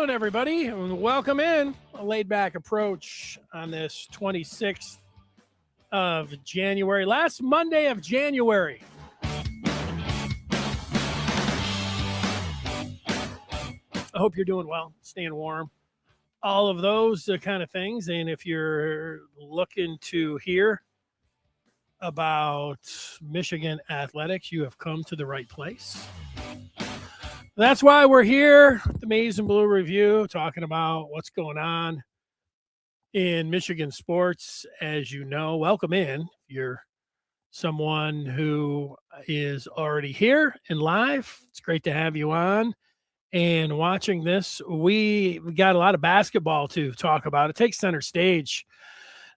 doing, everybody? Welcome in. A laid-back approach on this 26th of January, last Monday of January. I hope you're doing well, staying warm, all of those kind of things. And if you're looking to hear about Michigan athletics, you have come to the right place. That's why we're here, the Maize and Blue Review, talking about what's going on in Michigan sports. As you know, welcome in. If you're someone who is already here and live, it's great to have you on and watching this. We got a lot of basketball to talk about. It takes center stage.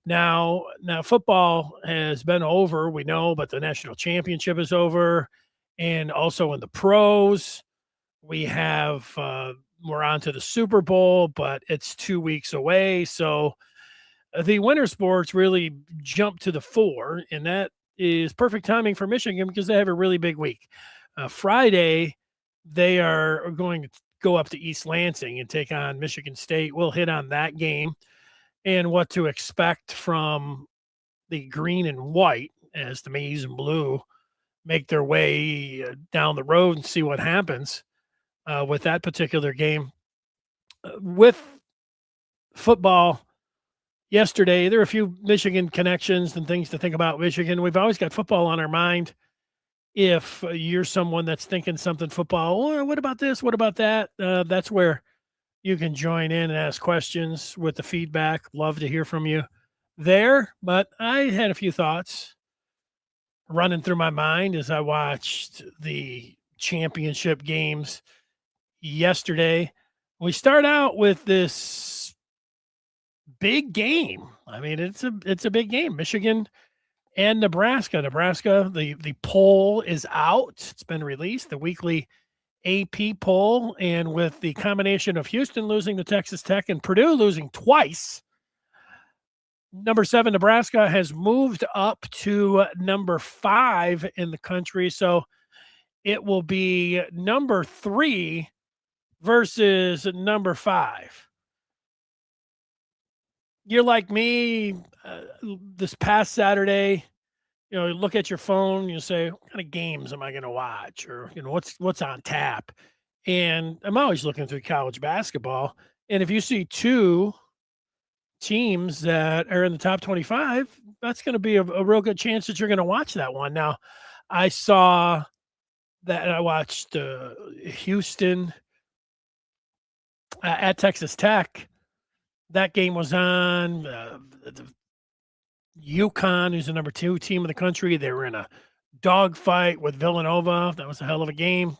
Now football has been over, we know, but the national championship is over. And also in the pros, we have we're on to the Super Bowl, but it's 2 weeks away. So the winter sports really jump to the fore, and that is perfect timing for Michigan because they have a really big week. Friday, they are going to go up to East Lansing and take on Michigan State. We'll hit on that game and what to expect from the green and white as the Maize and Blue make their way down the road and see what happens with that particular game. With football yesterday, there are a few Michigan connections and things to think about Michigan. We've always got football on our mind. If you're someone that's thinking something football, or what about this? What about that? That's where you can join in and ask questions with the feedback. Love to hear from you there. But I had a few thoughts running through my mind as I watched the championship games yesterday. We start out with this big game. I mean, it's a big game. Michigan and Nebraska. The poll is out. It's been released, the weekly AP poll, and with the combination of Houston losing to Texas Tech and Purdue losing twice, number 7 Nebraska has moved up to number 5 in the country. So it will be number 3 versus number 5. You're like me, this past Saturday, look at your phone, you say, what kind of games am I going to watch? Or, what's on tap? And I'm always looking through college basketball. And if you see 2 teams that are in the top 25, that's going to be a real good chance that you're going to watch that one. Now, I saw that I watched Houston at Texas Tech. That game was on. UConn, who's the number 2 team in the country, they were in a dogfight with Villanova. That was a hell of a game.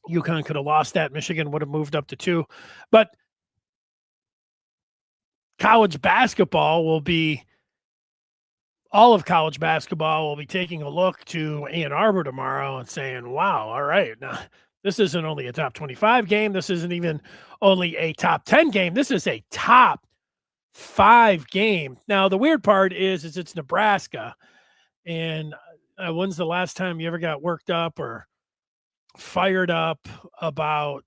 UConn could have lost that. Michigan would have moved up to 2. But college basketball will be all of college basketball will be taking a look to Ann Arbor tomorrow and saying, wow, all right, now this isn't only a top 25 game. This isn't even only a top 10 game. This is a top 5 game. Now, the weird part is it's Nebraska. And when's the last time you ever got worked up or fired up about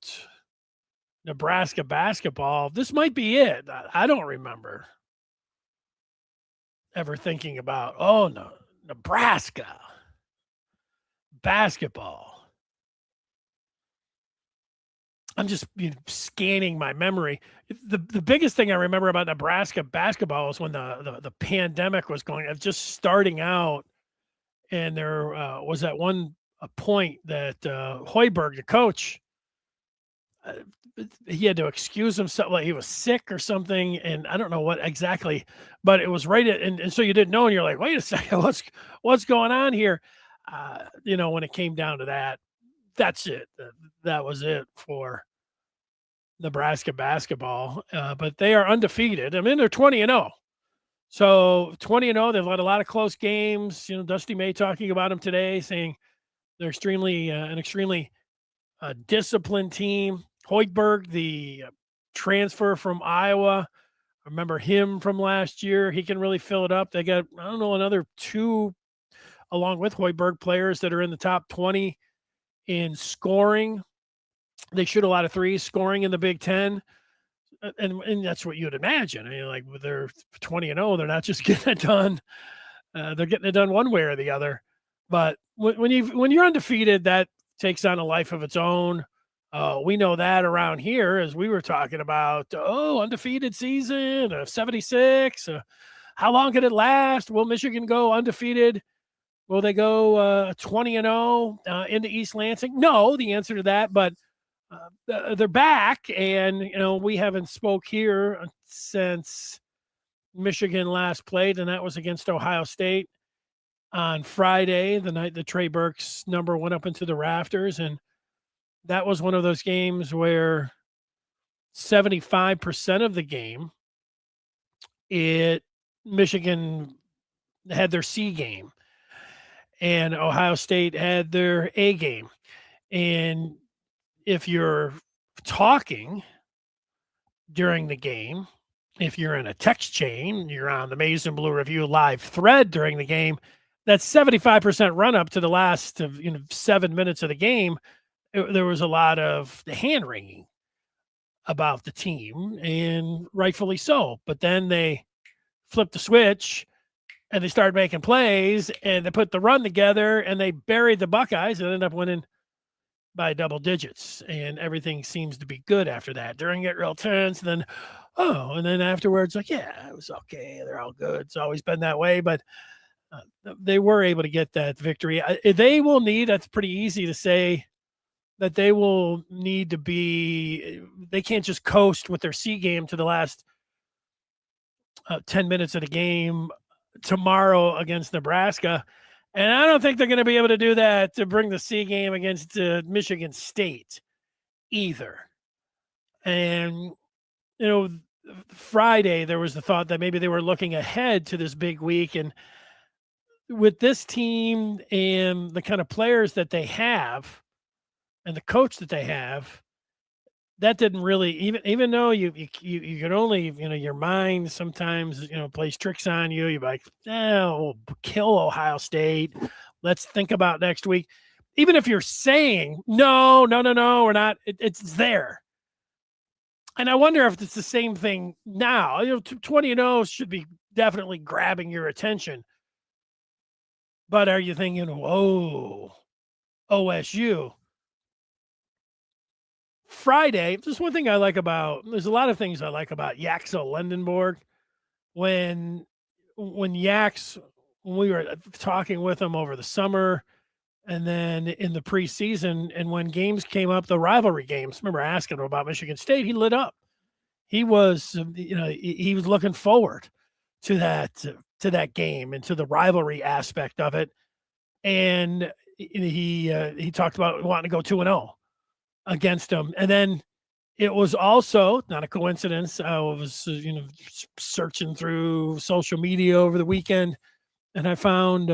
Nebraska basketball? This might be it. I don't remember ever thinking about, oh, no, Nebraska basketball. I'm just scanning my memory. The biggest thing I remember about Nebraska basketball was when the pandemic was going, just starting out, and there was at one point that Hoiberg, the coach, he had to excuse himself, like he was sick or something, and I don't know what exactly, but it was right at, and so you didn't know, and you're like, wait a second, what's going on here? When it came down to that, that's it. That was it for Nebraska basketball. But they are undefeated. I mean, they're 20-0. So 20-0, they've had a lot of close games. Dusty May talking about them today, saying they're an extremely disciplined team. Hoiberg, the transfer from Iowa, I remember him from last year. He can really fill it up. They got, I don't know, another 2, along with Hoiberg, players that are in the top 20 in scoring. They shoot a lot of threes, scoring in the Big Ten. and that's what you'd imagine. I mean, like they're 20-0, they're not just getting it done. They're getting it done one way or the other. But when you're undefeated, that takes on a life of its own. We know that around here, as we were talking about. Oh, undefeated season of 76. How long can it last? Will Michigan go undefeated? Will they go 20-0 into East Lansing? No, the answer to that, but they're back, and we haven't spoke here since Michigan last played, and that was against Ohio State on Friday, the night that Trey Burke's number went up into the rafters, and that was one of those games where 75% of the game, Michigan had their C game, and Ohio State had their A game. And if you're talking during the game, if you're in a text chain, you're on the Maize and Blue Review live thread during the game, that 75% run up to the last 7 minutes of the game, there was a lot of hand wringing about the team, and rightfully so. But then they flipped the switch and they started making plays, and they put the run together, and they buried the Buckeyes and ended up winning by double digits, and everything seems to be good after that. During it real tense, and then afterwards, like, yeah, it was okay. They're all good. It's always been that way, but they were able to get that victory. They will need, that's pretty easy to say, that they will need to be, they can't just coast with their C game to the last 10 minutes of the game tomorrow against Nebraska. And I don't think they're going to be able to do that to bring the C game against Michigan State either. And, Friday, there was the thought that maybe they were looking ahead to this big week. And with this team and the kind of players that they have and the coach that they have, that didn't really, even though you can only, your mind sometimes, plays tricks on you. You're like, we'll kill Ohio State. Let's think about next week. Even if you're saying, no, we're not, it's there. And I wonder if it's the same thing now. 20-0 should be definitely grabbing your attention. But are you thinking, whoa, OSU? Friday, just one thing I like about, there's a lot of things I like about Yaxel Lendenborg. When we were talking with him over the summer and then in the preseason, and when games came up, the rivalry games, remember asking him about Michigan State, he lit up. He was, he was looking forward to that game and to the rivalry aspect of it. And he talked about wanting to go 2-0 against them. And then it was also not a coincidence. I was, searching through social media over the weekend, and I found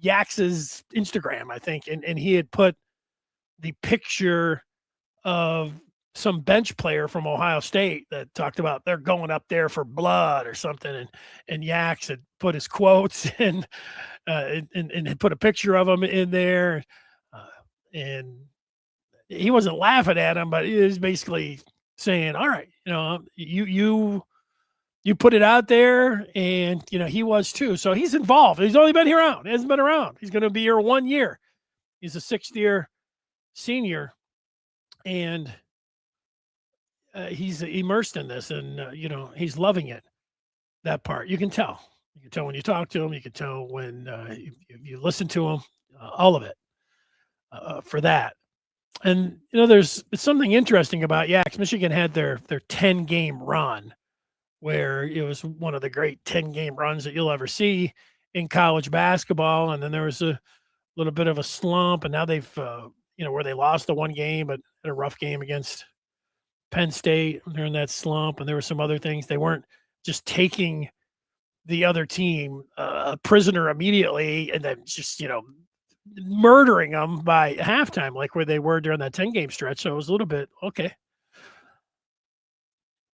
Yax's Instagram, I think, and he had put the picture of some bench player from Ohio State that talked about they're going up there for blood or something, and Yax had put his quotes and had put a picture of him in there, and he wasn't laughing at him, but he was basically saying, all right, you put it out there, and, he was too. So he's involved. He's only been here around. He hasn't been around. He's going to be here 1 year. He's a 6th-year senior, and he's immersed in this, and, he's loving it, that part. You can tell. You can tell when you talk to him. You can tell when you listen to him, all of it for that. And, there's something interesting about Yaks. Michigan had their 10-game run where it was one of the great 10-game runs that you'll ever see in college basketball. And then there was a little bit of a slump, and now they've, where they lost the one game, but had a rough game against Penn State during that slump. And there were some other things. They weren't just taking the other team prisoner immediately and then just, murdering them by halftime, like where they were during that 10-game stretch. So it was a little bit okay.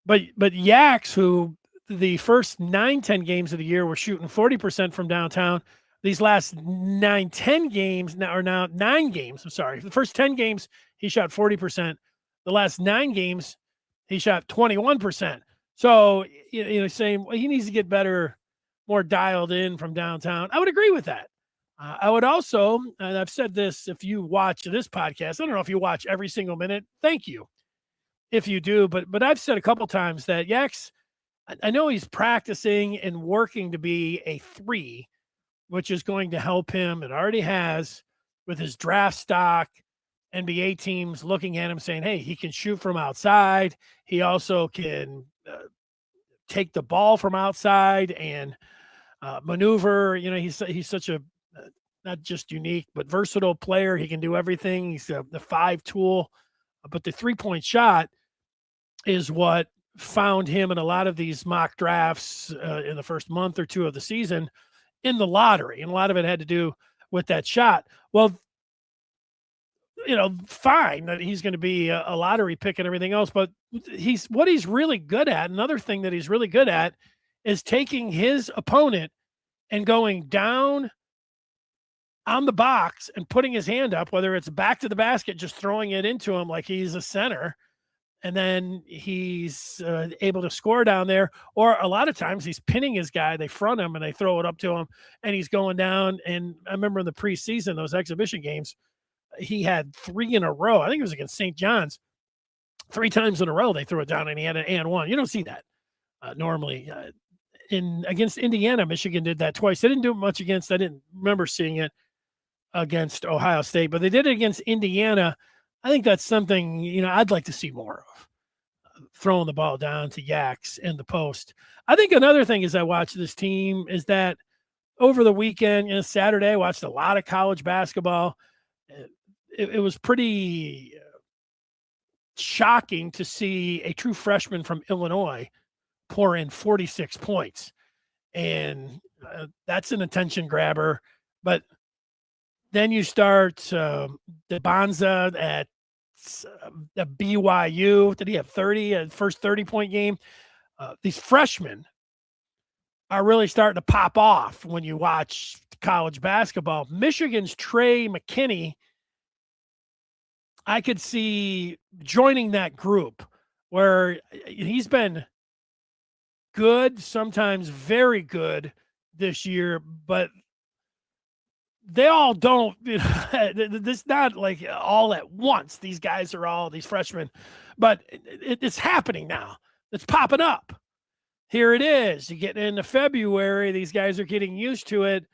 But Yaks, who the first 9-10 games of the year were shooting 40% from downtown, these last 9-10 games now 9 games. I'm sorry. The first 10 games, he shot 40%. The last 9 games, He shot 21%. So, saying well, he needs to get better, more dialed in from downtown. I would agree with that. I would also, and I've said this, if you watch this podcast, I don't know if you watch every single minute. Thank you if you do, but I've said a couple times that Yaks, I know he's practicing and working to be a 3, which is going to help him. It already has with his draft stock. NBA teams looking at him saying, hey, he can shoot from outside. He also can take the ball from outside and maneuver. He's such a not just unique, but versatile player. He can do everything. He's the 5 tool. But the 3-point shot is what found him in a lot of these mock drafts in the first month or 2 of the season in the lottery. And a lot of it had to do with that shot. Well, fine that he's going to be a lottery pick and everything else, but he's really good at. Another thing that he's really good at is taking his opponent and going down on the box and putting his hand up, whether it's back to the basket, just throwing it into him like he's a center. And then he's able to score down there. Or a lot of times he's pinning his guy. They front him and they throw it up to him and he's going down. And I remember in the preseason, those exhibition games, he had 3 in a row. I think it was against St. John's. 3 times in a row they threw it down and he had an and one. You don't see that normally. Against Indiana, Michigan did that twice. They didn't do it much against. I didn't remember seeing it against Ohio State, but they did it against Indiana. I think that's something I'd like to see more of. Throwing the ball down to Yaks in the post. I think another thing as I watch this team is that over the weekend, Saturday, I watched a lot of college basketball. It was pretty shocking to see a true freshman from Illinois pour in 46 points. And that's an attention grabber. But then you start DeBonza at BYU. Did he have 30? First 30-point game? These freshmen are really starting to pop off when you watch college basketball. Michigan's Trey McKinney, I could see joining that group where he's been good, sometimes very good this year, but they all don't, it's not like all at once. These guys are all these freshmen, but it's happening now. It's popping up. Here it is. You get into February, these guys are getting used to it.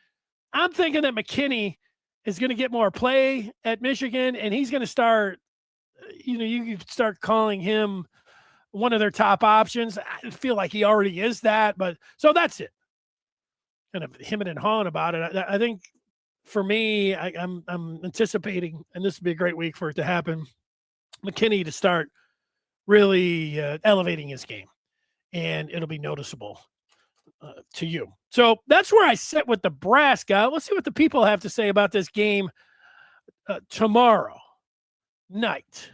I'm thinking that McKinney is going to get more play at Michigan, and he's going to start, you can start calling him one of their top options. I feel like he already is that, but so that's it. Kind of hemming and hawing about it. I think for me, I'm anticipating, and this would be a great week for it to happen, McKinney to start really elevating his game, and it'll be noticeable to you. So that's where I sit with Nebraska. Let's see what the people have to say about this game tomorrow night.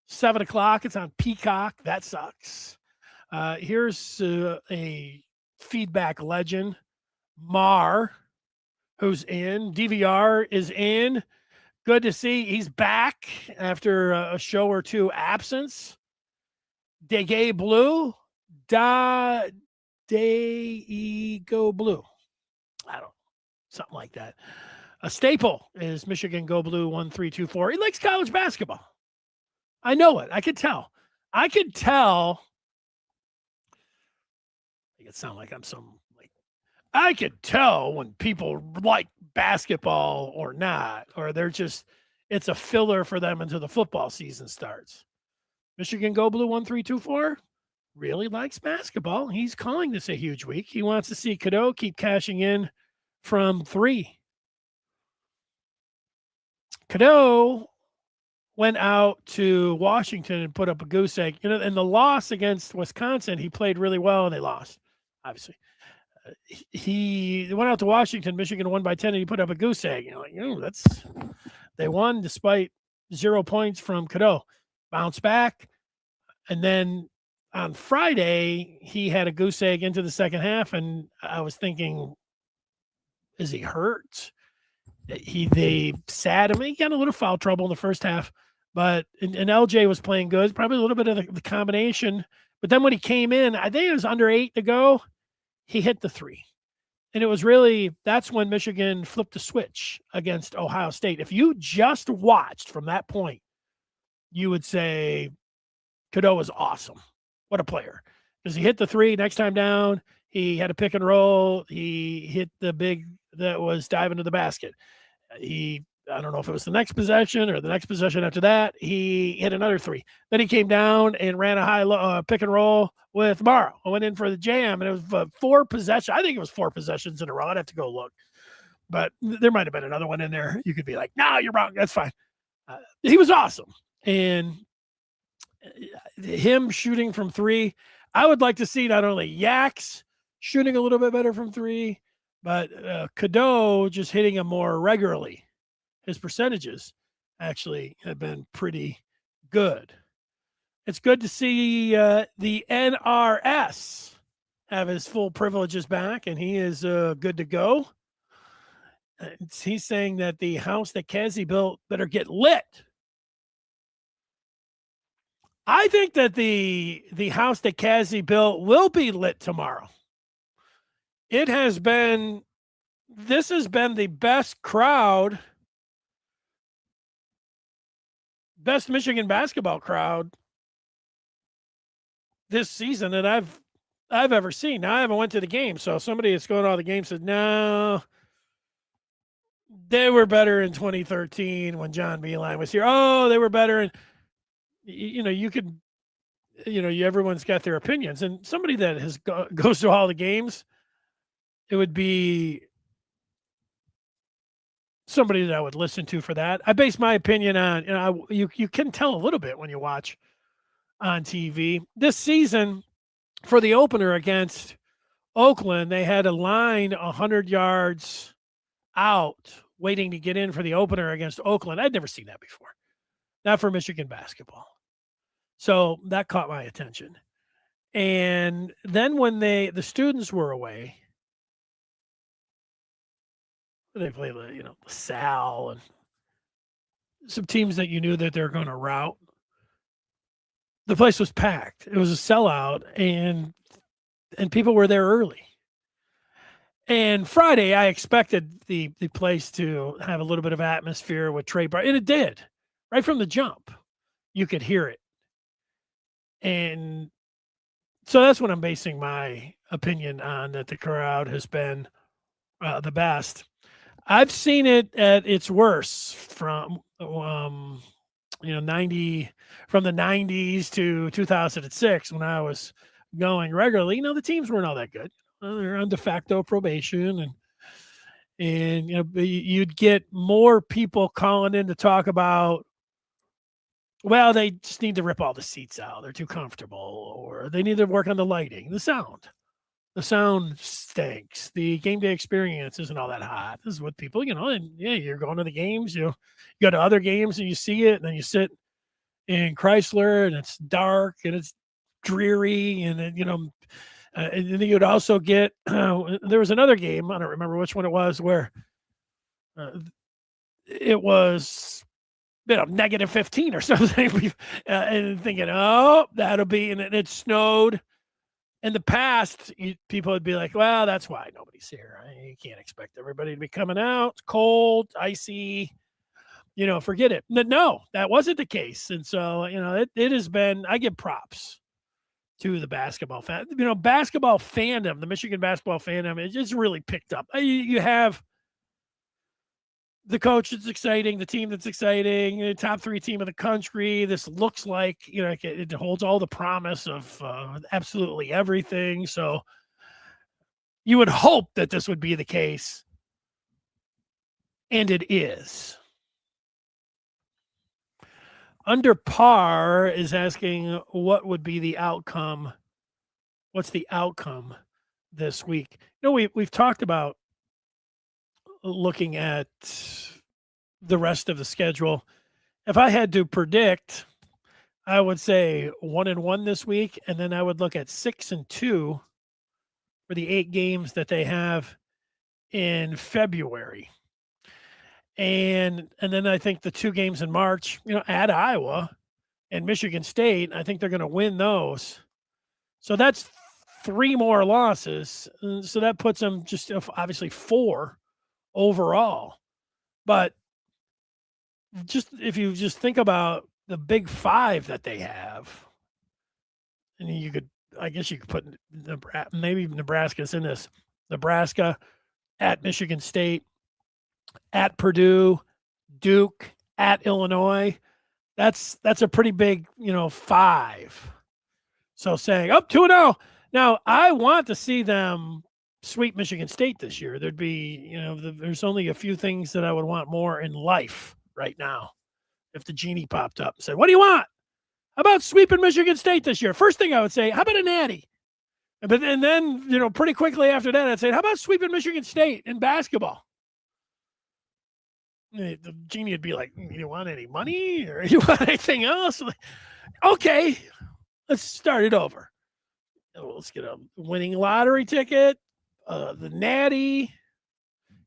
7 o'clock. It's on Peacock. That sucks. Here's a feedback legend, Mar, who's in. DVR is in. Good to see he's back after a show or 2 absence. Dege Blue. Go Blue. I don't know. Something like that. A staple is Michigan Go Blue 1324. He likes college basketball. I know it. I could tell. I could tell. Make it sound like I'm I could tell when people like basketball or not, or they're just, it's a filler for them until the football season starts. Michigan Go Blue 1324 really likes basketball. He's calling this a huge week. He wants to see Cadeau keep cashing in from 3. Cadeau went out to Washington and put up a goose egg. In the loss against Wisconsin, he played really well and they lost, obviously. He went out to Washington, Michigan won by 10, and he put up a goose egg. They won despite 0 points from Cadeau. Bounce back. And then on Friday, he had a goose egg into the second half, and I was thinking, is he hurt? They sat him. He got a little foul trouble in the first half, and LJ was playing good, probably a little bit of the combination. But then when he came in, I think it was under 8 to go, he hit the 3. And it was really, that's when Michigan flipped the switch against Ohio State. If you just watched from that point, you would say Cadeau was awesome. What a player. Because he hit the 3 next time down. He had a pick and roll. He hit the big that was diving to the basket. I don't know if it was the next possession or the next possession after that, he hit another 3. Then he came down and ran a high pick and roll with Morrow. I went in for the jam, and it was 4 possessions. I think it was 4 possessions in a row. I'd have to go look. But there might have been another one in there. You could be like, no, you're wrong. That's fine. He was awesome. And him shooting from 3, I would like to see not only Yaks shooting a little bit better from 3, but Cadeau just hitting him more regularly. His percentages actually have been pretty good. It's good to see the NRS have his full privileges back, and he is good to go. He's saying that the house that Cassie built better get lit. I think that the house that Cassie built will be lit tomorrow. This has been the best crowd, best Michigan basketball crowd this season that I've ever seen. Now, I haven't went to the game, so somebody that's going to all the games said, no, they were better in 2013 when John Beeline was here. Oh, they were better. And, you could, everyone's got their opinions. And somebody that goes to all the games, it would be somebody that I would listen to for that. I base my opinion on, you can tell a little bit when you watch on TV. This season, for the opener against Oakland, they had a line 100 yards out waiting to get in for the opener against Oakland. I'd never seen that before. Not for Michigan basketball. So that caught my attention. And then when the students were away, they played, LaSalle and some teams that you knew that they're going to rout. The place was packed. It was a sellout, and people were there early. And Friday, I expected the place to have a little bit of atmosphere with Trey Bryant, and it did. Right from the jump, you could hear it. And so that's what I'm basing my opinion on, that the crowd has been the best. I've seen it at its worst from 90 from the 90s to 2006 when I was going regularly. The teams weren't all that good. They're on de facto probation, and you'd get more people calling in to talk about, well, they just need to rip all the seats out. They're too comfortable, or they need to work on the lighting, the sound. The sound stinks. The game day experience isn't all that hot. This is what people, and you're going to the games, you go to other games and you see it, and then you sit in Chrysler and it's dark and it's dreary. And then, and then you'd also get, there was another game, I don't remember which one it was, where it was, negative 15 or something. And thinking, oh, that'll be, and it snowed. In the past, people would be like, well, that's why nobody's here. You can't expect everybody to be coming out. It's cold, icy, forget it. No, that wasn't the case. And so, it has been, I give props to the basketball fan. Basketball fandom, the Michigan basketball fandom, it just really picked up. You have the coach that's exciting, the team that's exciting, the top 3 team of the country. This looks like, it holds all the promise of absolutely everything. So you would hope that this would be the case. And it is. Under Par is asking, what would be the outcome? What's the outcome this week? We've talked about looking at the rest of the schedule. If I had to predict, I would say 1-1 this week, and then I would look at 6-2 for the 8 games that they have in February. And then I think the 2 games in March, at Iowa and Michigan State, I think they're going to win those. So that's 3 more losses. So that puts them just obviously 4 overall. But just if you just think about the big 5 that they have, and I guess you could put maybe Nebraska's in this. Nebraska, at Michigan State, at Purdue, Duke, at Illinois. That's a pretty big, 5. So saying up 2-0. Now, I want to see them sweep Michigan State this year. There'd be, there's only a few things that I would want more in life right now. If the genie popped up and said, "What do you want? How about sweeping Michigan State this year?" First thing I would say, "How about a natty?" And then, pretty quickly after that, I'd say, "How about sweeping Michigan State in basketball?" The genie would be like, "You want any money or you want anything else?" Okay, let's start it over. Let's get a winning lottery ticket, the natty. Can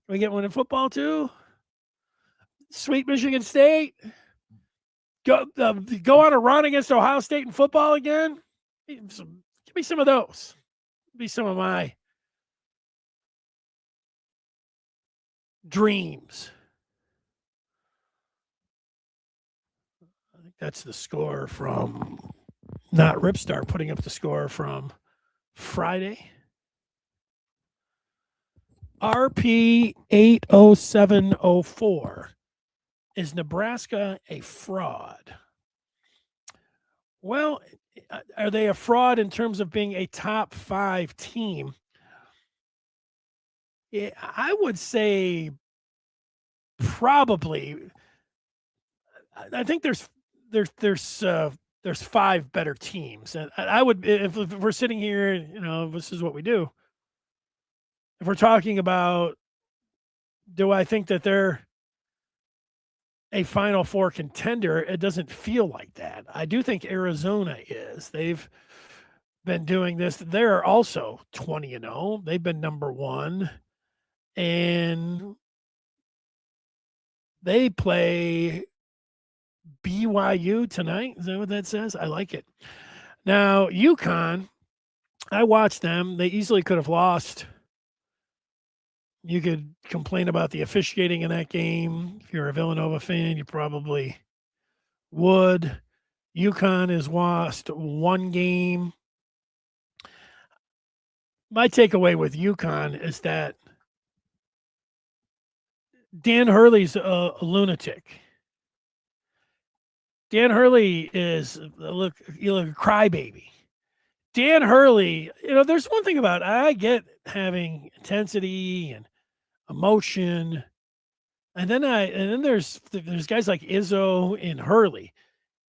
we get one in football too? Sweet Michigan State. Go on a run against Ohio State in football again. Give me some of those. Be some of my dreams. I think that's the score from not Ripstar putting up the score from Friday. RP 80704. Is Nebraska a fraud? Well, are they a fraud in terms of being a top 5 team? Yeah, I would say probably. I think there's 5 better teams, and I would, if we're sitting here, this is what we do. If we're talking about, do I think that they're a Final Four contender? It doesn't feel like that. I do think Arizona is. They've been doing this. They're also 20-0. They've been number 1, and they play BYU tonight. Is that what that says? I like it. Now, UConn, I watched them. They easily could have lost. You could complain about the officiating in that game. If you're a Villanova fan, you probably would. UConn has lost 1 game. My takeaway with UConn is that Dan Hurley's a lunatic. Dan Hurley is a crybaby. Dan Hurley, there's one thing about I get having intensity and emotion, and then there's guys like Izzo and Hurley,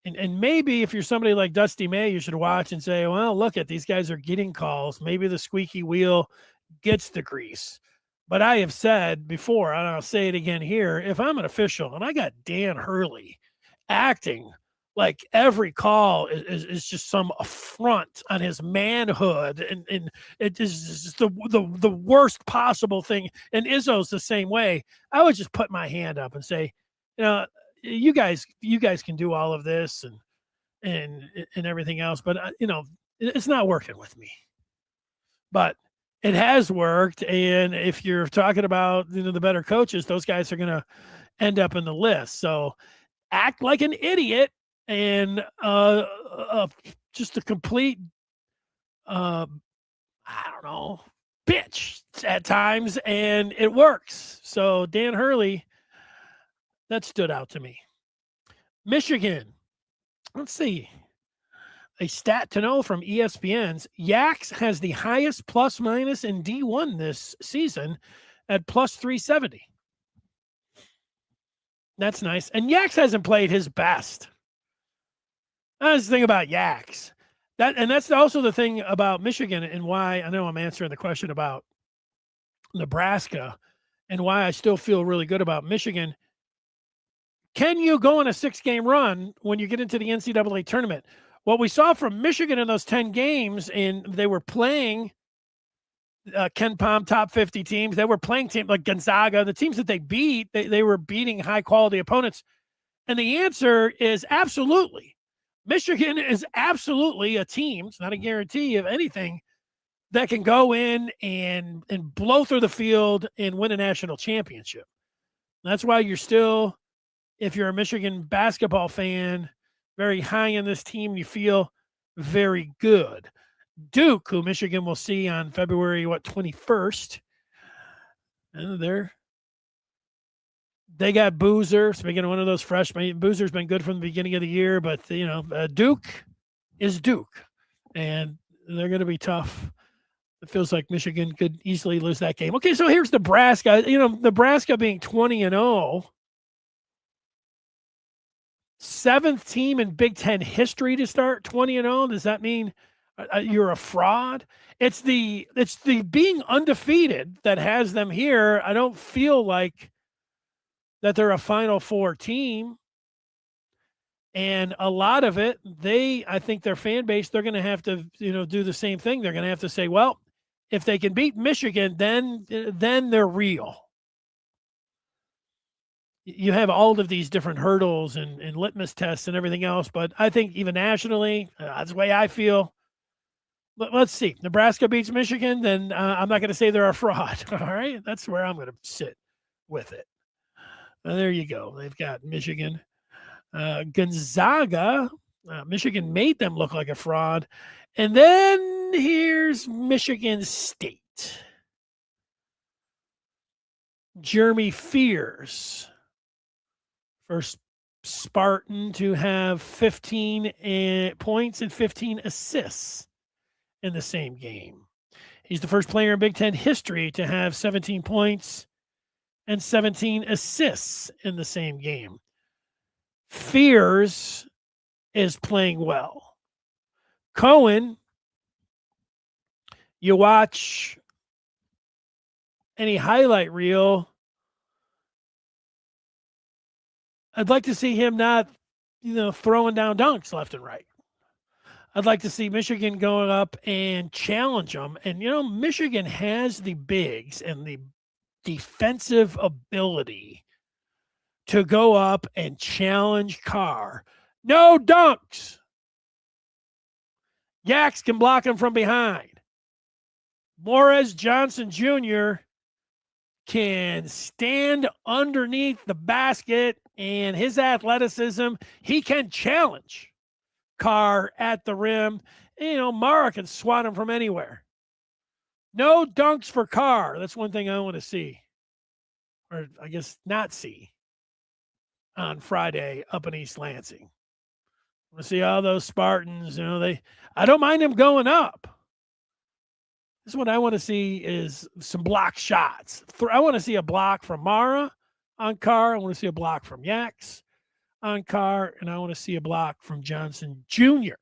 and maybe if you're somebody like Dusty May, you should watch and say, well, look at these guys are getting calls. Maybe the squeaky wheel gets the grease. But I have said before, and I'll say it again here, if I'm an official and I got Dan Hurley acting like every call is just some affront on his manhood, and it is just the worst possible thing. And Izzo's the same way. I would just put my hand up and say, you guys can do all of this and everything else, but it's not working with me. But it has worked, and if you're talking about the better coaches, those guys are going to end up in the list. So act like an idiot and just a complete I don't know, bitch at times, and it works. So Dan Hurley, that stood out to me. Michigan, let's see. A stat to know from ESPN's, Yax has the highest plus minus in D1 this season at plus 370. That's nice. And Yax hasn't played his best. That's the thing about Yax. That's also the thing about Michigan, and why I know I'm answering the question about Nebraska and why I still feel really good about Michigan. Can you go on a 6-game run when you get into the NCAA tournament? What we saw from Michigan in those 10 games, and they were playing Ken Palm top 50 teams. They were playing teams like Gonzaga. The teams that they beat, they were beating high-quality opponents. And the answer is absolutely. Michigan is absolutely a team. It's not a guarantee of anything that can go in and blow through the field and win a national championship. That's why you're still, if you're a Michigan basketball fan, very high in this team. You feel very good. Duke, who Michigan will see on February 21st, and they got Boozer. Speaking of one of those freshmen, Boozer's been good from the beginning of the year, but Duke is Duke, and they're going to be tough. It feels like Michigan could easily lose that game. Okay, so here's Nebraska. Nebraska being 20-0, seventh team in Big Ten history to start 20-0. Does that mean you're a fraud? It's the being undefeated that has them here. I don't feel like that they're a Final Four team. And a lot of it, I think their fan base, they're going to have to, do the same thing. They're going to have to say, well, if they can beat Michigan, then they're real. You have all of these different hurdles and litmus tests and everything else, but I think even nationally, that's the way I feel. But let's see. Nebraska beats Michigan, then I'm not going to say they're a fraud. All right? That's where I'm going to sit with it. There you go. They've got Michigan. Gonzaga, Michigan made them look like a fraud. And then here's Michigan State. Jeremy Fears, first Spartan to have 15 points and 15 assists in the same game. He's the first player in Big Ten history to have 17 points and 17 assists in the same game. Fears is playing well. Cohen, you watch any highlight reel, I'd like to see him not, throwing down dunks left and right. I'd like to see Michigan going up and challenge them. And, Michigan has the bigs and the defensive ability to go up and challenge Carr. No dunks. Yaks can block him from behind. Morris Johnson Jr. can stand underneath the basket, and his athleticism, he can challenge Carr at the rim. Mara can swat him from anywhere. No dunks for Carr. That's one thing I want to see. Or I guess not see on Friday up in East Lansing. I want to see all those Spartans. I don't mind them going up. This is what I want to see is some block shots. I want to see a block from Mara on Carr. I want to see a block from Yaks on Carr. And I want to see a block from Johnson Jr.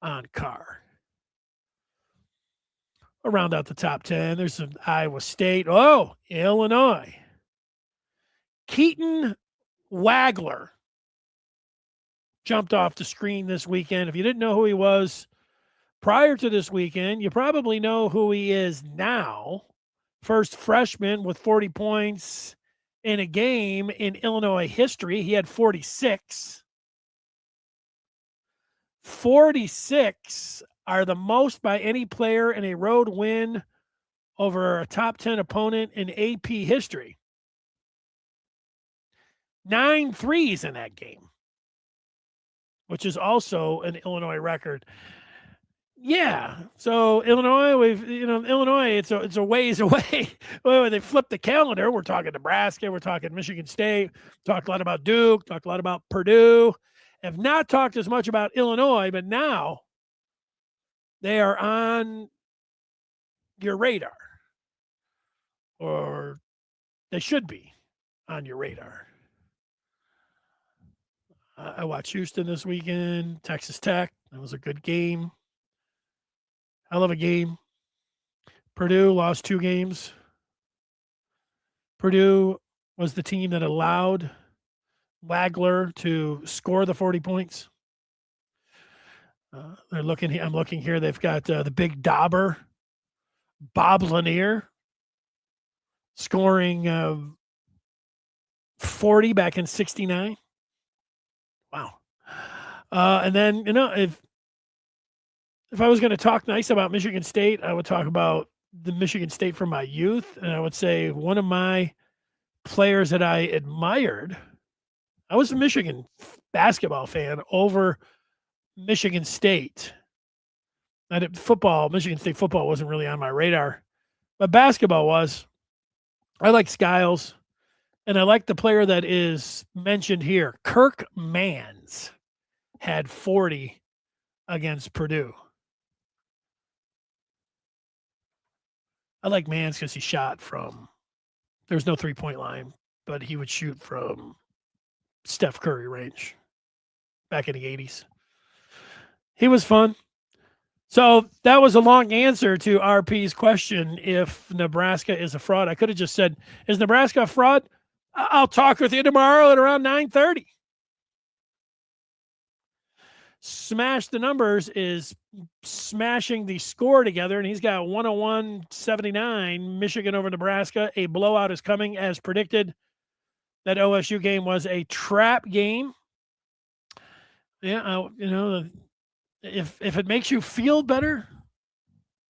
on Carr. I'll round out the top 10. There's some Iowa State. Oh, Illinois. Keaton Wagler jumped off the screen this weekend. If you didn't know who he was prior to this weekend, you probably know who he is now. First freshman with 40 points in a game in Illinois history. He had 46. 46 are the most by any player in a road win over a top 10 opponent in AP history. 9 threes in that game, which is also an Illinois record. Yeah. So Illinois, Illinois, it's a ways away. Well, they flipped the calendar. We're talking Nebraska. We're talking Michigan State. Talked a lot about Duke. Talked a lot about Purdue. Have not talked as much about Illinois, but now they are on your radar, or they should be on your radar. I watched Houston this weekend, Texas Tech. That was a good game. Hell of a game. Purdue lost 2 games. Purdue was the team that allowed Wagler to score the 40 points. I'm looking here. They've got the big Dauber Bob Lanier scoring 40 back in 69. Wow. And then, if I was going to talk nice about Michigan State, I would talk about the Michigan State from my youth. And I would say one of my players that I admired, I was a Michigan basketball fan over Michigan State. Michigan State football wasn't really on my radar, but basketball was. I like Skiles, and I like the player that is mentioned here. Kirk Mans had 40 against Purdue. I like Mans because he shot from, there's no three-point line, but he would shoot from Steph Curry range back in the 80s. He was fun. So that was a long answer to RP's question if Nebraska is a fraud. I could have just said, is Nebraska a fraud? I'll talk with you tomorrow at around 9:30. Smash the Numbers is smashing the score together, and he's got 101-79, Michigan over Nebraska. A blowout is coming as predicted. That OSU game was a trap game. Yeah, if it makes you feel better,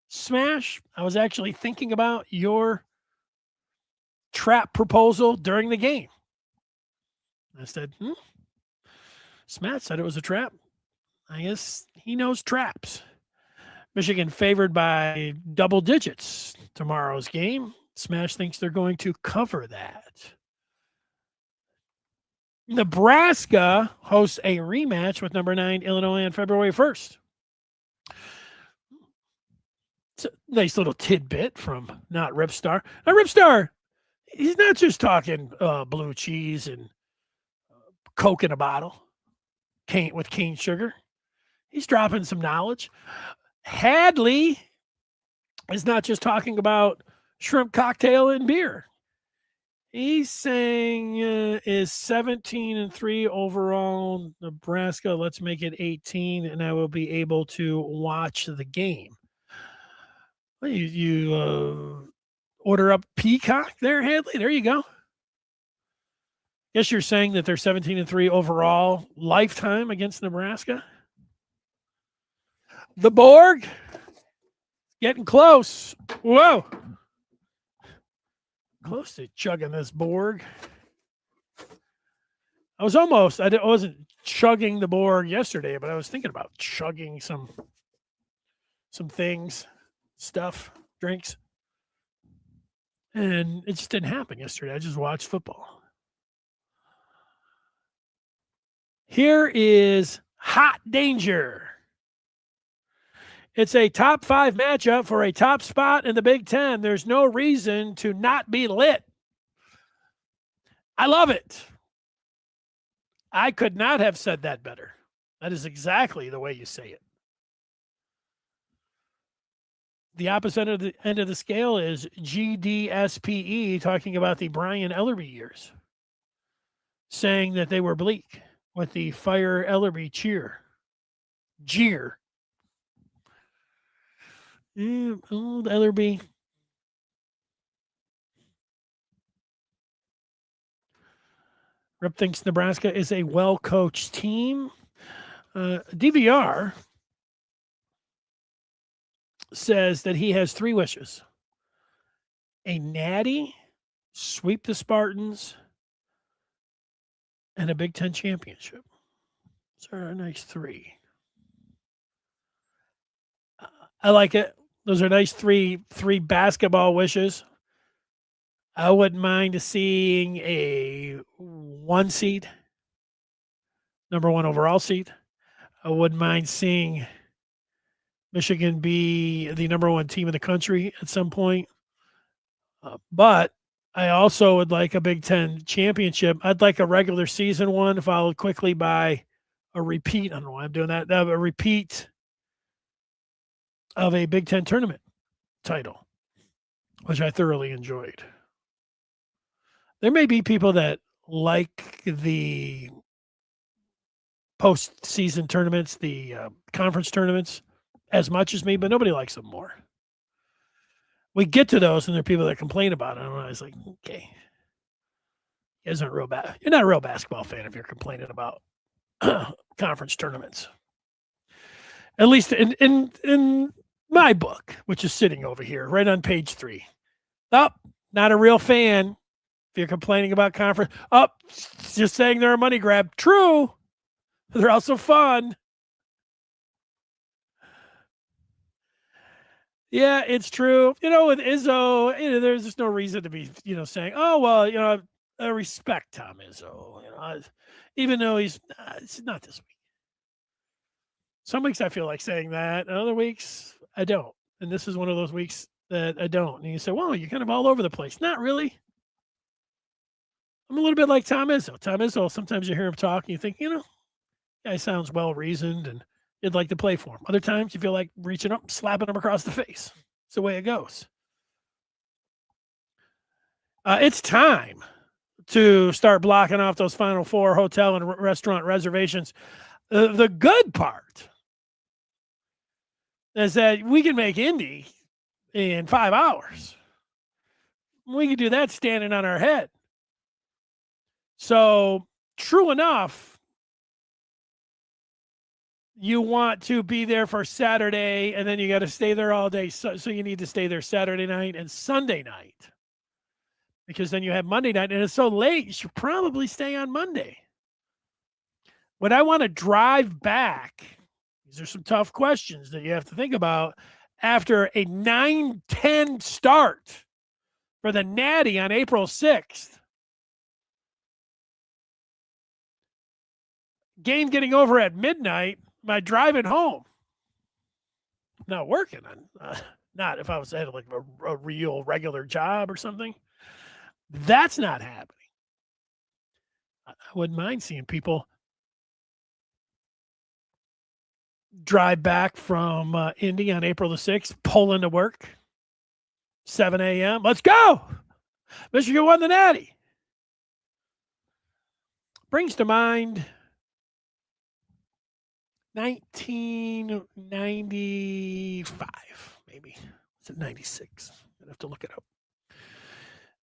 Smash, I was actually thinking about your trap proposal during the game. I said, Smash said it was a trap. I guess he knows traps. Michigan favored by double digits tomorrow's game. Smash thinks they're going to cover that. Nebraska hosts a rematch with number 9 Illinois on February 1st. It's a nice little tidbit from Not Ripstar. Now, Ripstar, he's not just talking blue cheese and Coke in a bottle with cane sugar. He's dropping some knowledge. Hadley is not just talking about shrimp cocktail and beer. He's saying is 17-3 overall Nebraska. Let's make it 18, and I will be able to watch the game. Well, you order up Peacock there, Hadley. There you go. Guess you're saying that they're 17-3 overall lifetime against Nebraska. The Borg getting close. Whoa. Close to chugging this Borg. I wasn't chugging the Borg yesterday, but I was thinking about chugging some things, stuff, drinks. And it just didn't happen yesterday. I just watched football. Here is Hot Danger. It's a top 5 matchup for a top spot in the Big Ten. There's no reason to not be lit. I love it. I could not have said that better. That is exactly the way you say it. The opposite end of the scale is GDSPE talking about the Brian Ellerby years, saying that they were bleak with the Fire Ellerby jeer. Old Ellerby. Rip thinks Nebraska is a well-coached team. DVR says that he has 3 wishes. A natty, sweep the Spartans, and a Big Ten championship. Those are a nice 3. I like it. Those are nice three basketball wishes. I wouldn't mind seeing a 1 seed, number 1 overall seed. I wouldn't mind seeing Michigan be the number 1 team in the country at some point. But I also would like a Big Ten championship. I'd like a regular season one followed quickly by a repeat. I don't know why I'm doing that. A repeat of a Big Ten tournament title, which I thoroughly enjoyed. There may be people that like the postseason tournaments, the conference tournaments as much as me, but nobody likes them more. we get to those, and there are people that complain about it. And I was like, okay, you guys aren't real bad. You're not a real basketball fan if you're complaining about conference tournaments. At least in my book, which is sitting over here, right on page 3. Oh, not a real fan if you're complaining about conference. Oh, just saying they're a money grab. True. They're also fun. Yeah, it's true. With Izzo, there's just no reason to be, saying, oh, well, I respect Tom Izzo, even though it's not this week. Some weeks I feel like saying that, and other weeks I don't. And this is one of those weeks that I don't. And you say, well, you're kind of all over the place. Not really. I'm a little bit like Tom Izzo. Tom Izzo, sometimes you hear him talk and you think, guy sounds well-reasoned and you'd like to play for him. Other times you feel like reaching up, slapping him across the face. It's the way it goes. It's time to start blocking off those Final Four hotel and restaurant reservations. The good part is that we can make Indy in 5 hours. We can do that standing on our head. So, true enough, you want to be there for Saturday, and then you got to stay there all day. So you need to stay there Saturday night and Sunday night, because then you have Monday night, and it's so late, you should probably stay on Monday. When I want to drive back, these are some tough questions that you have to think about after a 9-10 start for the Natty on April 6th. Game getting over at midnight. Am I driving home? Not working. Not if I was at like a real regular job or something. That's not happening. I wouldn't mind seeing people drive back from Indy on April the 6th, pull into work, 7 a.m. Let's go! Michigan won the Natty. Brings to mind 1995, maybe. Is it 96? I'd have to look it up.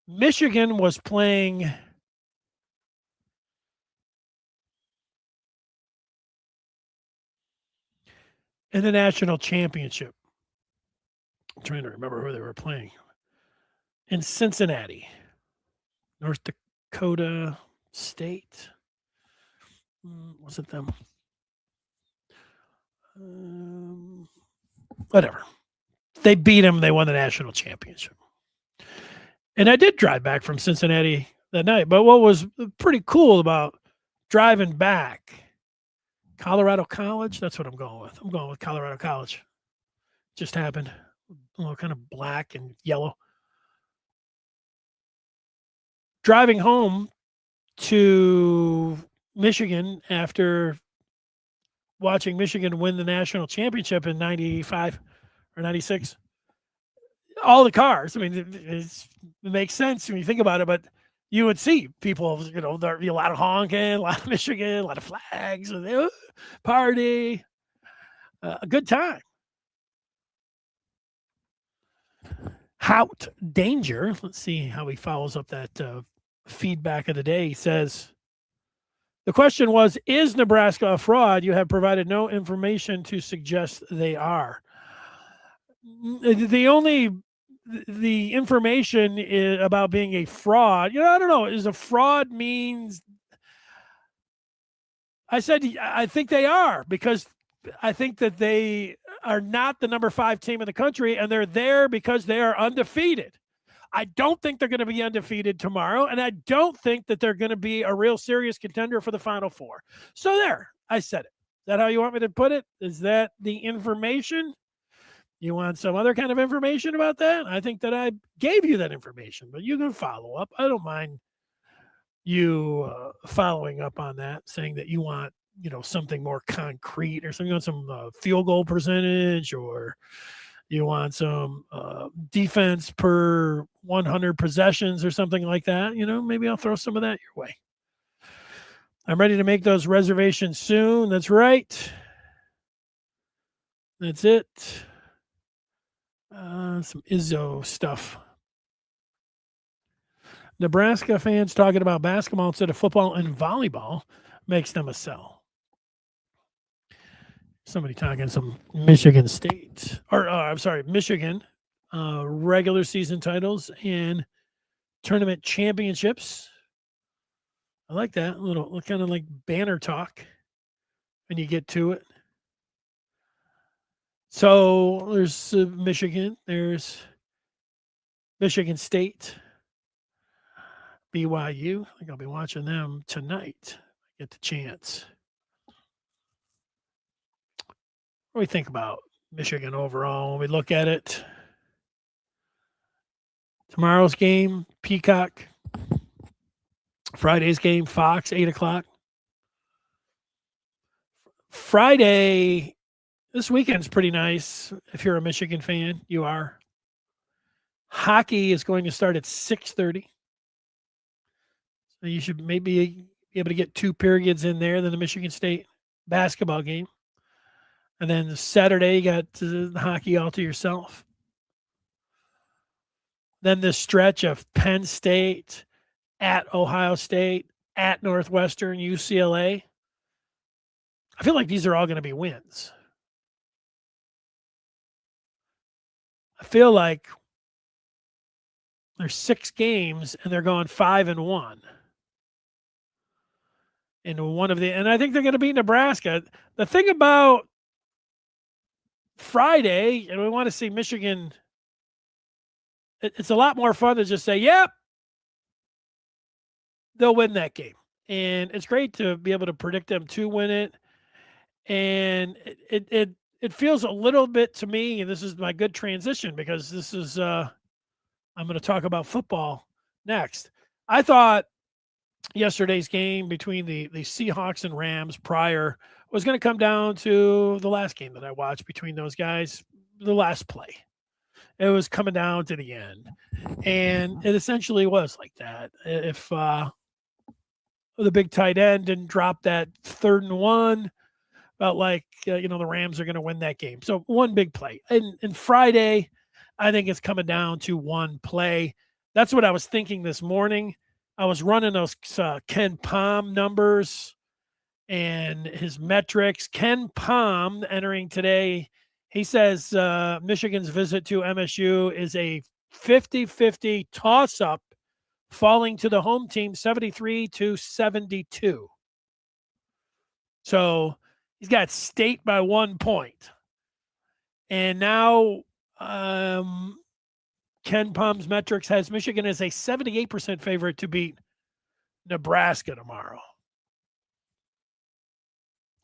Michigan was playing in the national championship. I'm trying to remember who they were playing. In Cincinnati, North Dakota State. Was it them? Whatever. They beat them. They won the national championship. And I did drive back from Cincinnati that night. But what was pretty cool about driving back, Colorado College, that's what I'm going with. I'm going with Colorado College. Just happened. A little kind of black and yellow. Driving home to Michigan after watching Michigan win the national championship in 95 or 96. All the cars, I mean, it makes sense when you think about it, but you would see people, there'd be a lot of honking, a lot of Michigan, a lot of flags, party, a good time. Hout Danger, let's see how he follows up that feedback of the day. He says, the question was, is Nebraska a fraud? You have provided no information to suggest they are. The information is about being a fraud. I don't know. Is a fraud means? I said I think they are, because I think that they are not the number 5 team in the country, and they're there because they are undefeated. I don't think they're going to be undefeated tomorrow, and I don't think that they're going to be a real serious contender for the Final Four. So there, I said it. Is that how you want me to put it? Is that the information? You want some other kind of information about that? I think that I gave you that information, but you can follow up. I don't mind you following up on that, saying that you want, something more concrete or something. You want some field goal percentage, or you want some defense per 100 possessions or something like that. Maybe I'll throw some of that your way. I'm ready to make those reservations soon. That's right. That's it. Some Izzo stuff. Nebraska fans talking about basketball instead of football and volleyball makes them a sell. Somebody talking some Michigan State, or I'm sorry, Michigan regular season titles and tournament championships. I like that little kind of like banner talk when you get to it. So there's Michigan, there's Michigan State, BYU. I think I'll be watching them tonight. Get the chance. What do we think about Michigan overall when we look at it? Tomorrow's game, Peacock. Friday's game, Fox, 8 o'clock. Friday, this weekend's pretty nice. If you're a Michigan fan, you are. Hockey is going to start at 6:30. So you should maybe be able to get 2 periods in there, then the Michigan State basketball game. And then Saturday, you got the hockey all to yourself. Then the stretch of Penn State, at Ohio State, at Northwestern, UCLA. I feel like these are all going to be wins. I feel like there's 6 games and they're going 5-1. And I think they're going to beat Nebraska. The thing about Friday, and we want to see Michigan, it's a lot more fun to just say, yep, they'll win that game. And it's great to be able to predict them to win it. And it feels a little bit to me, and this is my good transition because this is I'm going to talk about football next. I thought yesterday's game between the Seahawks and Rams prior was going to come down to the last game that I watched between those guys, the last play. It was coming down to the end. And it essentially was like that. If the big tight end didn't drop that 3rd and 1, felt like, the Rams are going to win that game. So one big play. And Friday, I think it's coming down to one play. That's what I was thinking this morning. I was running those Ken Palm numbers and his metrics. Ken Palm entering today, he says Michigan's visit to MSU is a 50-50 toss-up, falling to the home team 73-72. So he's got State by 1 point. And now Ken Palm's metrics has Michigan as a 78% favorite to beat Nebraska tomorrow.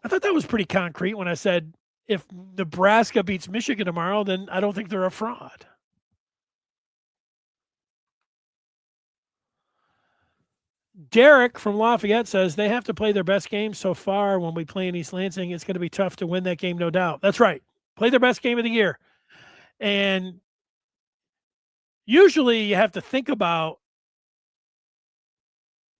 I thought that was pretty concrete when I said if Nebraska beats Michigan tomorrow, then I don't think they're a fraud. Derek from Lafayette says they have to play their best game so far when we play in East Lansing. It's going to be tough to win that game, no doubt. That's right. Play their best game of the year. And usually you have to think about,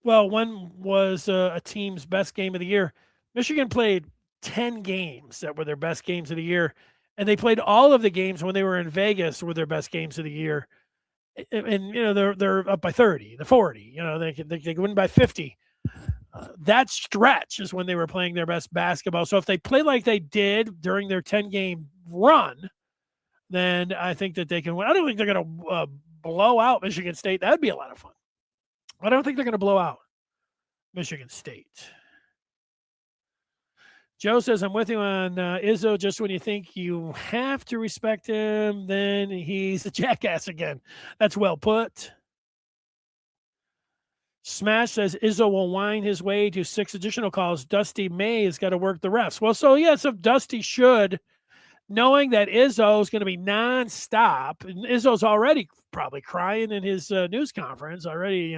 well, when was a team's best game of the year? Michigan played 10 games that were their best games of the year, and they played all of the games when they were in Vegas were their best games of the year. And they're up by 30, the 40. They win by 50. That stretch is when they were playing their best basketball. So if they play like they did during their 10-game run, then I think that they can win. I don't think they're going to blow out Michigan State. That'd be a lot of fun. I don't think they're going to blow out Michigan State. Joe says, I'm with you on Izzo. Just when you think you have to respect him, then he's a jackass again. That's well put. Smash says, Izzo will wind his way to 6 additional calls. Dusty May has got to work the refs. Well, so yes, if Dusty should, knowing that Izzo is going to be nonstop, and Izzo's already probably crying in his news conference already,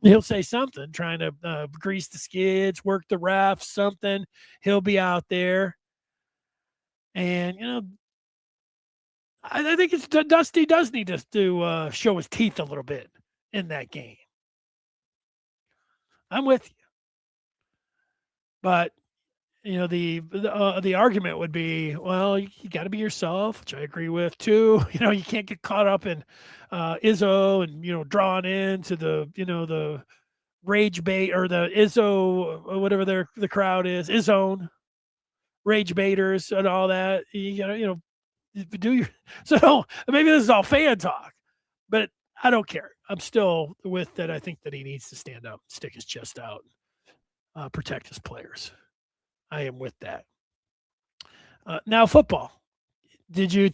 he'll say something, trying to grease the skids, work the refs, something. He'll be out there. And, I think Dusty does need to show his teeth a little bit in that game. I'm with you. But the argument would be, well, you got to be yourself, which I agree with too. You can't get caught up in Izzo and drawn into the rage bait or the Izzo whatever the crowd is, Izzone rage baiters and all that. You gotta do your so maybe this is all fan talk, but I don't care. I'm still with that. I think that he needs to stand up, stick his chest out, protect his players. I am with that. Now, football. Did you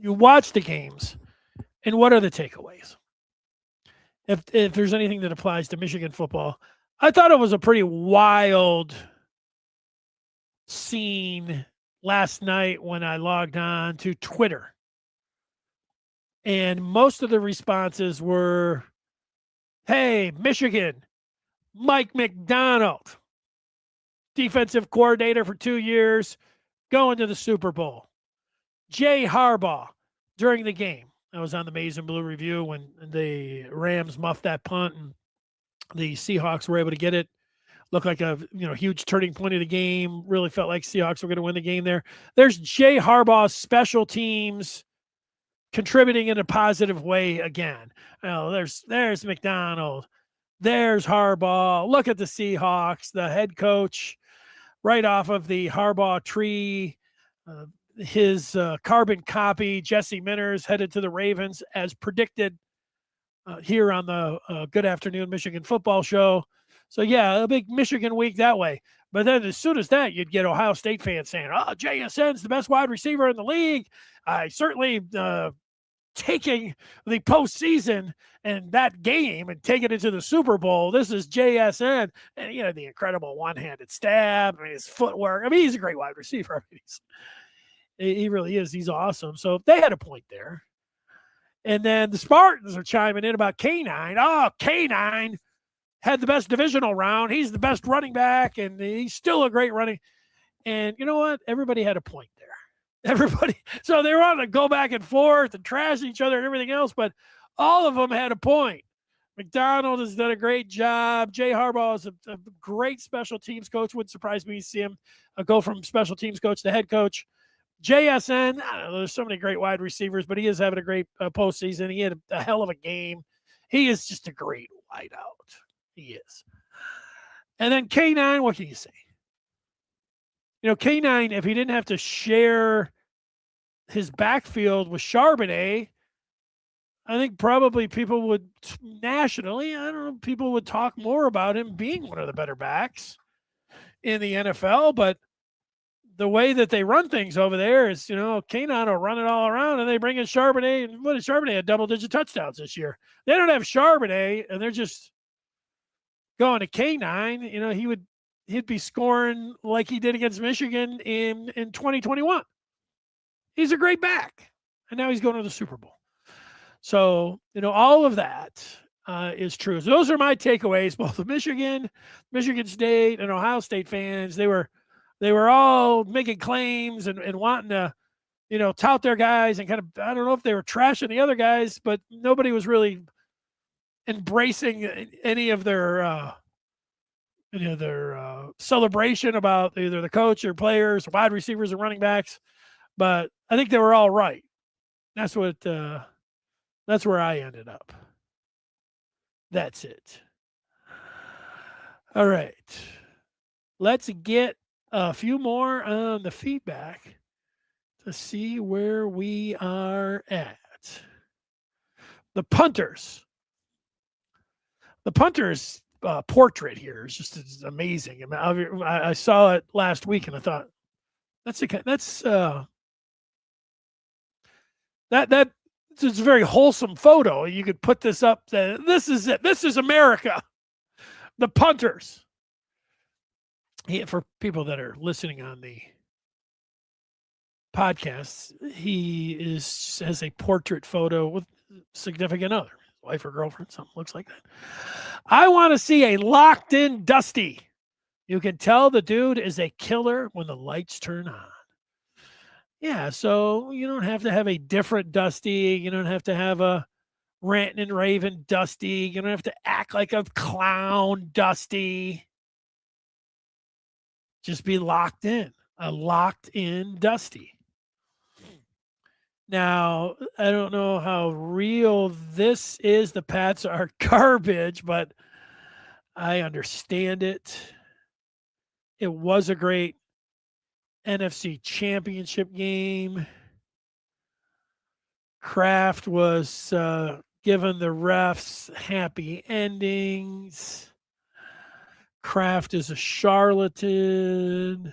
watch the games, and what are the takeaways? If there's anything that applies to Michigan football, I thought it was a pretty wild scene last night when I logged on to Twitter, and most of the responses were, "Hey, Michigan, Mike McDonald, defensive coordinator for 2 years, going to the Super Bowl. Jay Harbaugh during the game." I was on the Maize and Blue review when the Rams muffed that punt and the Seahawks were able to get it. Looked like a huge turning point of the game. Really felt like Seahawks were going to win the game there. There's Jay Harbaugh's special teams contributing in a positive way again. There's McDonald. There's Harbaugh. Look at the Seahawks, the head coach right off of the Harbaugh tree. His carbon copy, Jesse Minners, headed to the Ravens as predicted here on the Good Afternoon Michigan Football Show. So, yeah, a big Michigan week that way. But then as soon as that, you'd get Ohio State fans saying, "Oh, JSN's the best wide receiver in the league. I certainly taking the postseason and that game and taking it to the Super Bowl. This is JSN." And, the incredible one-handed stab. His footwork. He's a great wide receiver. He really is. He's awesome. So they had a point there. And then the Spartans are chiming in about K9. Oh, K9 had the best divisional round. He's the best running back, and he's still a great running. And you know what? Everybody had a point there. Everybody. So they were on to go back and forth and trash each other and everything else, but all of them had a point. McDonald has done a great job. Jay Harbaugh is a great special teams coach. Wouldn't surprise me to see him go from special teams coach to head coach. JSN, I don't know, there's so many great wide receivers, but he is having a great postseason. He had a hell of a game. He is just a great wideout. He is. And then K9, what can you say? K9, if he didn't have to share his backfield with Charbonnet, I think probably people would nationally, people would talk more about him being one of the better backs in the NFL, but the way that they run things over there is, K9 will run it all around, and they bring in Charbonnet. And what did Charbonnet had double-digit touchdowns this year? They don't have Charbonnet, and they're just going to K9. He'd be scoring like he did against Michigan in 2021. He's a great back, and now he's going to the Super Bowl. So, all of that is true. So those are my takeaways, both of Michigan State, and Ohio State fans. They were all making claims and wanting to, tout their guys and kind of, I don't know if they were trashing the other guys, but nobody was really embracing any of their celebration about either the coach or players, or wide receivers or running backs. But I think they were all right. That's where I ended up. That's it. All right. Let's get a few more on the feedback to see where we are at. The punters portrait here is just amazing. I saw it last week and I thought that's a very wholesome photo. You could put this up. This is it. This is America. The punters. For people that are listening on the podcast, he has a portrait photo with significant other, wife or girlfriend, something looks like that. I want to see a locked in Dusty. You can tell the dude is a killer when the lights turn on. Yeah, so you don't have to have a different Dusty. You don't have to have a ranting and raving Dusty. You don't have to act like a clown Dusty. Just be locked in, a locked in Dusty. Now, I don't know how real this is. The Pats are garbage, but I understand it. It was a great NFC championship game. Kraft was given the refs happy endings. Kraft is a charlatan.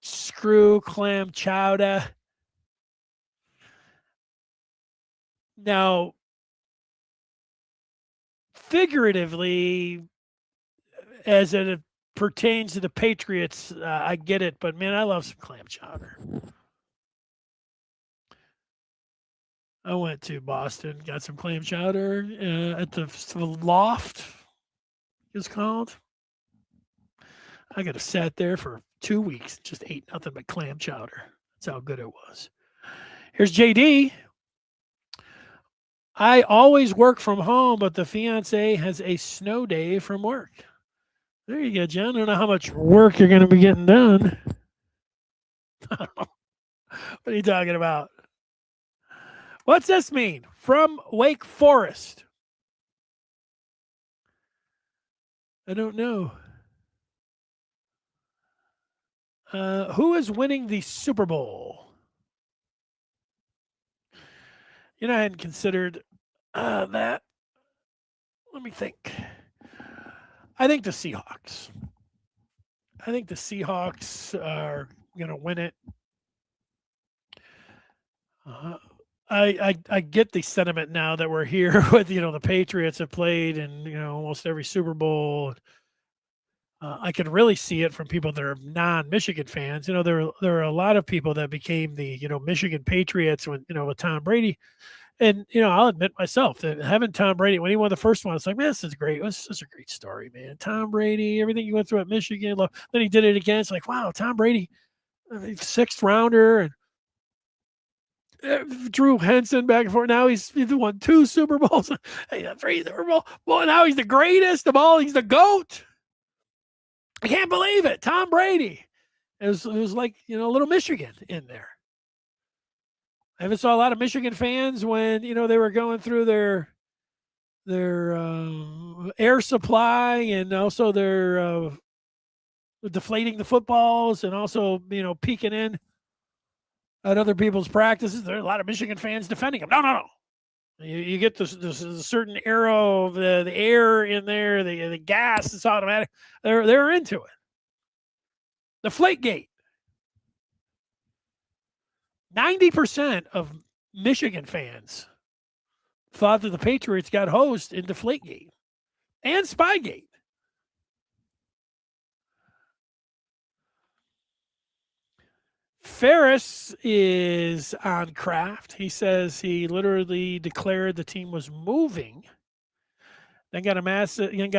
Screw clam chowder. Now, figuratively, as it pertains to the Patriots, I get it, but man, I love some clam chowder. I went to Boston, got some clam chowder at the Loft, it's called. I could have sat there for 2 weeks, just ate nothing but clam chowder. That's how good it was. Here's JD. I always work from home, but the fiance has a snow day from work. There you go, John. I don't know how much work you're going to be getting done. What are you talking about? What's this mean? From Wake Forest. I don't know. Who is winning the Super Bowl? You know, I hadn't considered that. Let me think. I think the Seahawks. I think the Seahawks are going to win it. I get the sentiment now that we're here with, the Patriots have played in, almost every Super Bowl. I can really see it from people that are non-Michigan fans. There are a lot of people that became the, Michigan Patriots when, with Tom Brady. And, I'll admit myself that having Tom Brady, when he won the first one, it's like, man, this is great. It was such a great story, man. Tom Brady, everything he went through at Michigan. Then he did it again. It's like, wow, Tom Brady, 6th rounder. And Drew Henson back and forth. Now he's won 2 Super Bowls. 3 Super Bowls. Boy, now he's the greatest of all. He's the GOAT. I can't believe it. Tom Brady. It was like, a little Michigan in there. I haven't saw a lot of Michigan fans when, they were going through their air supply and also their deflating the footballs and also, peeking in at other people's practices. There are a lot of Michigan fans defending them. No. You get this certain arrow of the air in there, the gas is automatic. They're into it. The Deflategate. 90% of Michigan fans thought that the Patriots got hosed in Deflategate and Spygate. Ferris is on Kraft. He says he literally declared the team was moving, then got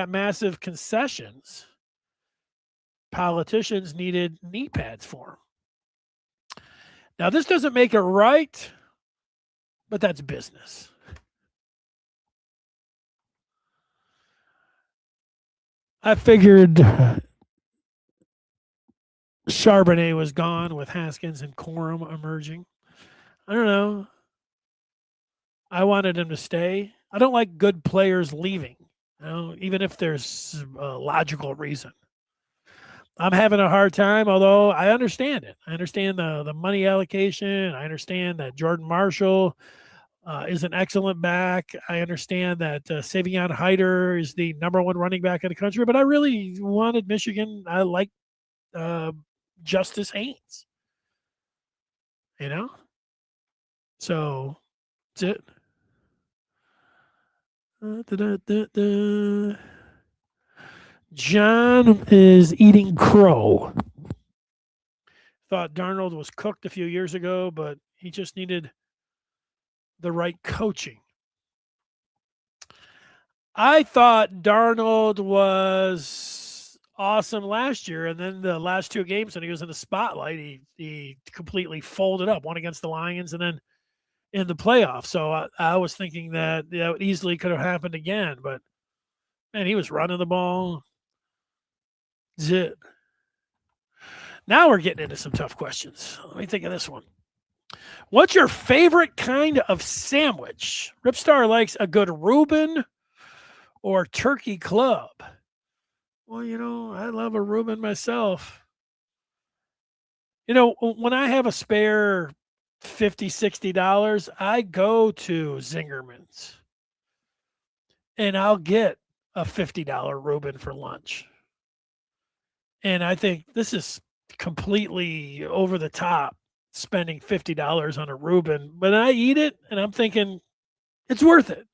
massive concessions. Politicians needed knee pads for him. Now, this doesn't make it right, but that's business. I figured Charbonnet was gone with Haskins and Corum emerging. I don't know. I wanted him to stay. I don't like good players leaving, even if there's a logical reason. I'm having a hard time, although I understand it. I understand the money allocation. I understand that Jordan Marshall is an excellent back. I understand that Savion Hyder is the number 1 running back in the country, but I really wanted Michigan. I like Justice Haynes, So that's it. John is eating crow. Thought Darnold was cooked a few years ago, but he just needed the right coaching. I thought Darnold was awesome last year, and then the last 2 games when he was in the spotlight, he completely folded up, one against the Lions and then in the playoffs. So I was thinking that easily could have happened again, but man, he was running the ball. That's it. Now we're getting into some tough questions. Let me think of this one. What's your favorite kind of sandwich? Ripstar likes a good Reuben or turkey club. Well, I love a Reuben myself. When I have a spare $50, $60, I go to Zingerman's and I'll get a $50 Reuben for lunch. And I think this is completely over the top, spending $50 on a Reuben, but I eat it and I'm thinking it's worth it.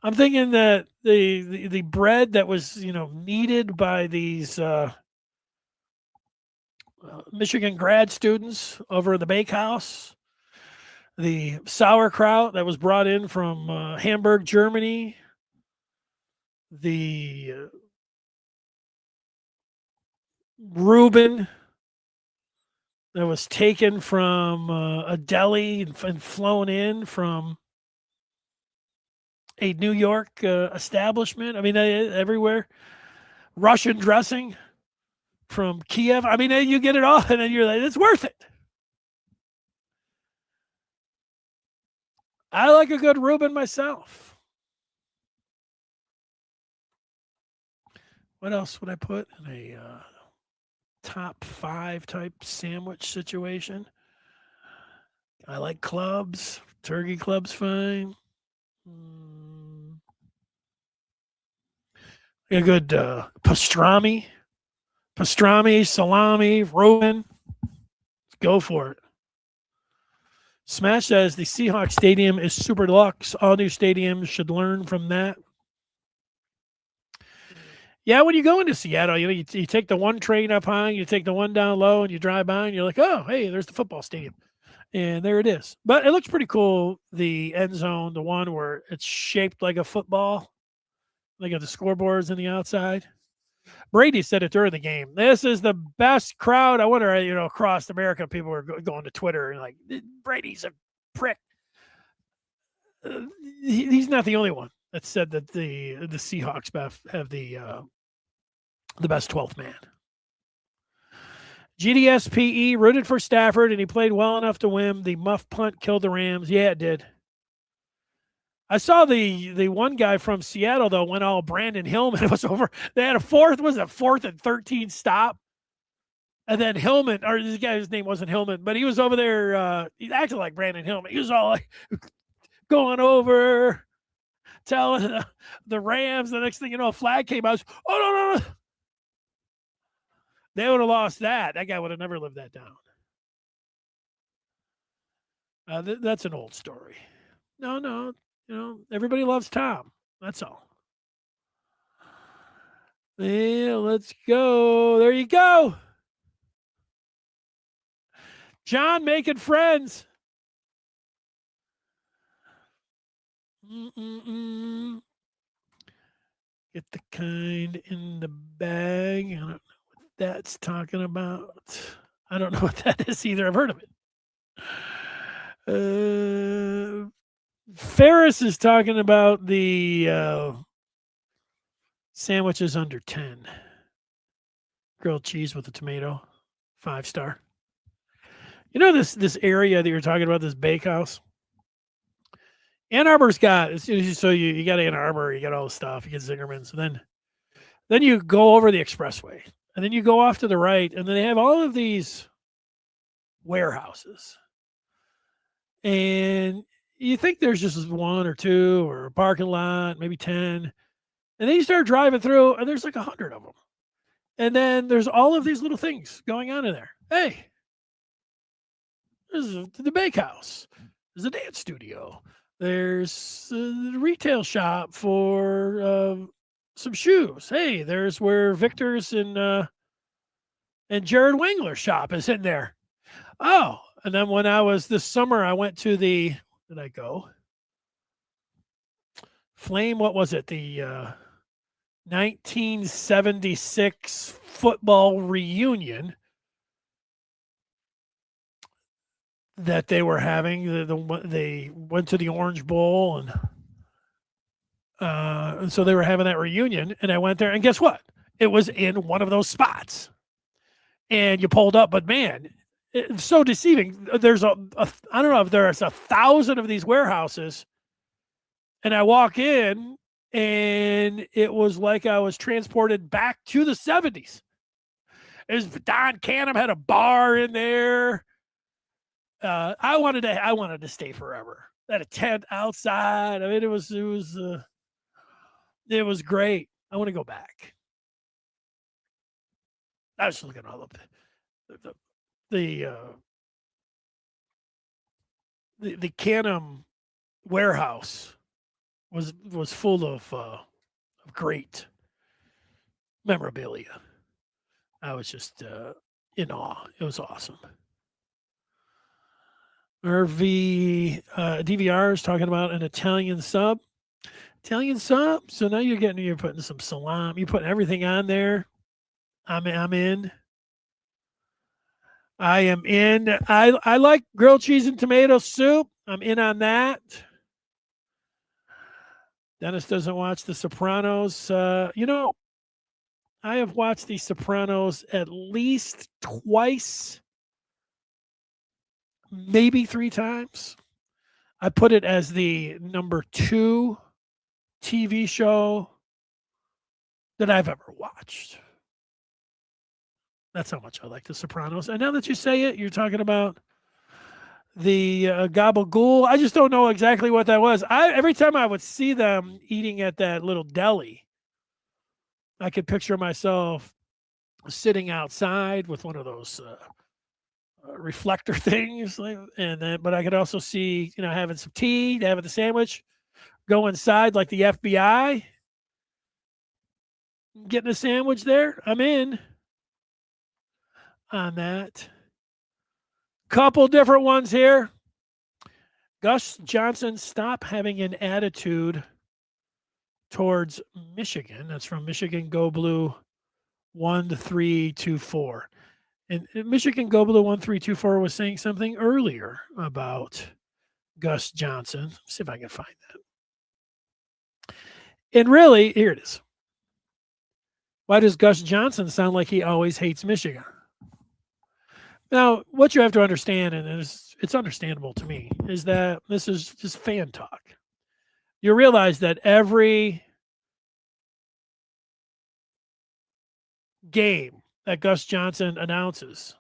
I'm thinking that the bread that was, kneaded by these Michigan grad students over in the bakehouse, the sauerkraut that was brought in from Hamburg, Germany, the Reuben that was taken from a deli and flown in from a New York establishment. I mean, everywhere. Russian dressing from Kiev. I mean, you get it all, and then you're like, it's worth it. I like a good Reuben myself. What else would I put in a top 5 type sandwich situation? I like clubs. Turkey club's fine. A good pastrami, salami, Reuben. Let's go for it. Smash says the Seahawks stadium is super deluxe. All new stadiums should learn from that. Yeah, when you go into Seattle, you take the one train up high, you take the one down low, and you drive by, and you're like, oh, hey, there's the football stadium. And there it is. But it looks pretty cool, the end zone, the one where it's shaped like a football. They got the scoreboards on the outside. Brady said it during the game. This is the best crowd. I wonder, across America, people were going to Twitter and like, Brady's a prick. He's not the only one that said that the Seahawks have the best 12th man. GDSPE rooted for Stafford, and he played well enough to win. The muff punt killed the Rams. Yeah, it did. I saw the one guy from Seattle, though, went all Brandon Hillman. It was over. They had a fourth and 13 stop. And then Hillman, or this guy's name wasn't Hillman, but he was over there. He acted like Brandon Hillman. He was all like going over, telling the Rams. The next thing you know, a flag came out. Oh, no. They would have lost that. That guy would have never lived that down. That's an old story. No. Everybody loves Tom. That's all. Yeah, let's go. There you go. John making friends. Get the kind in the bag. I don't know what that's talking about. I don't know what that is either. I've heard of it. Ferris is talking about the sandwiches under 10. Grilled cheese with a tomato, 5-star. This area that you're talking about, this bakehouse? Ann Arbor's got, so you got Ann Arbor, you got all the stuff, you get Zingerman's, and then you go over the expressway, and then you go off to the right, and then they have all of these warehouses. And you think there's just one or two or a parking lot, maybe 10. And then you start driving through, and there's like 100 of them. And then there's all of these little things going on in there. Hey, there's the bakehouse. There's a dance studio. There's a retail shop for some shoes. Hey, there's where Victor's and Jared Wangler's shop is in there. Oh, and then when I was this summer, I went to did I go? Flame, what was it? The 1976 football reunion that they were having. They went to the Orange Bowl, and so they were having that reunion, and I went there, and guess what? it was in one of those spots. And you pulled up, but man, it's so deceiving. There's I don't know if there's 1,000 of these warehouses, and I walk in, and it was like I was transported back to the 70s. It was Don Canham had a bar in there. I wanted to stay forever. Had a tent outside. I mean, it was great. I want to go back. I was looking all up the Canham warehouse was full of great memorabilia. I was just in awe. It was awesome. DVR is talking about an Italian sub. Italian sub. So now you're putting some salami. You're putting everything on there. I'm in. I am in. I like grilled cheese and tomato soup. I'm in on that. Dennis doesn't watch The Sopranos. I have watched The Sopranos at least twice, maybe 3 times. I put it as the number 2 TV show that I've ever watched. That's how much I like The Sopranos. And now that you say it, you're talking about the gabagool. I just don't know exactly what that was. Every time I would see them eating at that little deli, I could picture myself sitting outside with one of those reflector things, but I could also see, having some tea, having the sandwich, go inside like the FBI, getting a sandwich there. I'm in on that. Couple different ones here. Gus Johnson, stop having an attitude towards Michigan. That's from Michigan Go Blue 1324. And Michigan Go Blue 1324 was saying something earlier about Gus Johnson. Let's see if I can find that. And really, here it is. Why does Gus Johnson sound like he always hates Michigan? Now, what you have to understand, and it's understandable to me, is that this is just fan talk. You realize that every game that Gus Johnson announces,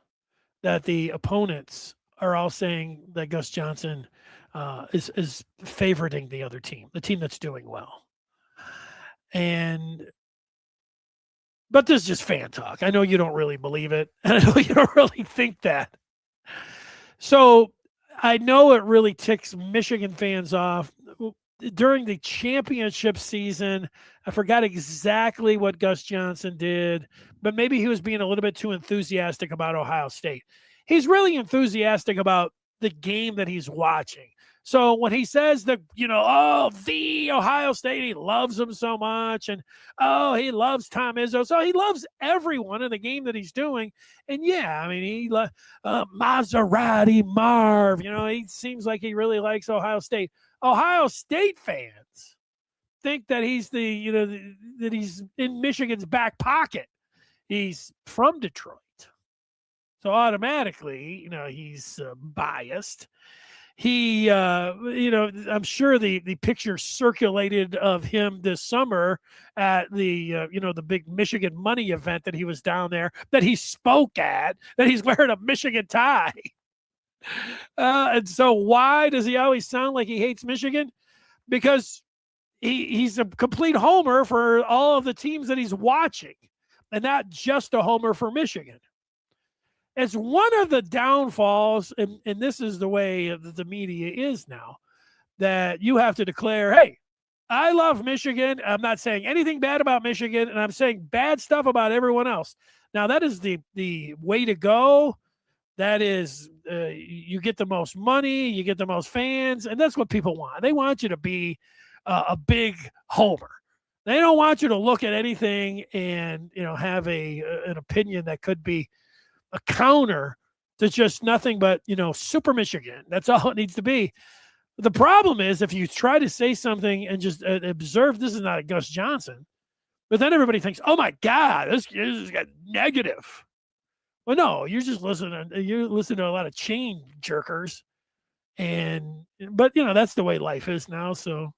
that the opponents are all saying that Gus Johnson is favoriting the other team, the team that's doing well. But this is just fan talk. I know you don't really believe it, and I know you don't really think that. So I know it really ticks Michigan fans off. During the championship season, I forgot exactly what Gus Johnson did, but maybe he was being a little bit too enthusiastic about Ohio State. He's really enthusiastic about the game that he's watching. So when he says that, the Ohio State, he loves them so much, and he loves Tom Izzo. So he loves everyone in the game that he's doing. And yeah, I mean, he Maserati Marv, he seems like he really likes Ohio State. Ohio State fans think that he's that he's in Michigan's back pocket. He's from Detroit. So automatically, he's biased. He, I'm sure the picture circulated of him this summer at the big Michigan Money event that he was down there, that he spoke at, that he's wearing a Michigan tie. And so why does he always sound like he hates Michigan? Because he's a complete homer for all of the teams that he's watching, and not just a homer for Michigan. It's one of the downfalls, and this is the way the media is now, that you have to declare, hey, I love Michigan. I'm not saying anything bad about Michigan, and I'm saying bad stuff about everyone else. Now, that is the way to go. That is, you get the most money, you get the most fans, and that's what people want. They want you to be a big homer. They don't want you to look at anything and have an opinion that could be a counter to just nothing but Super Michigan. That's all it needs to be. The problem is if you try to say something and just observe, this is not a Gus Johnson. But then everybody thinks, oh my God, this got negative. Well, no, you're just listening. You listen to a lot of chain jerkers. But that's the way life is now. So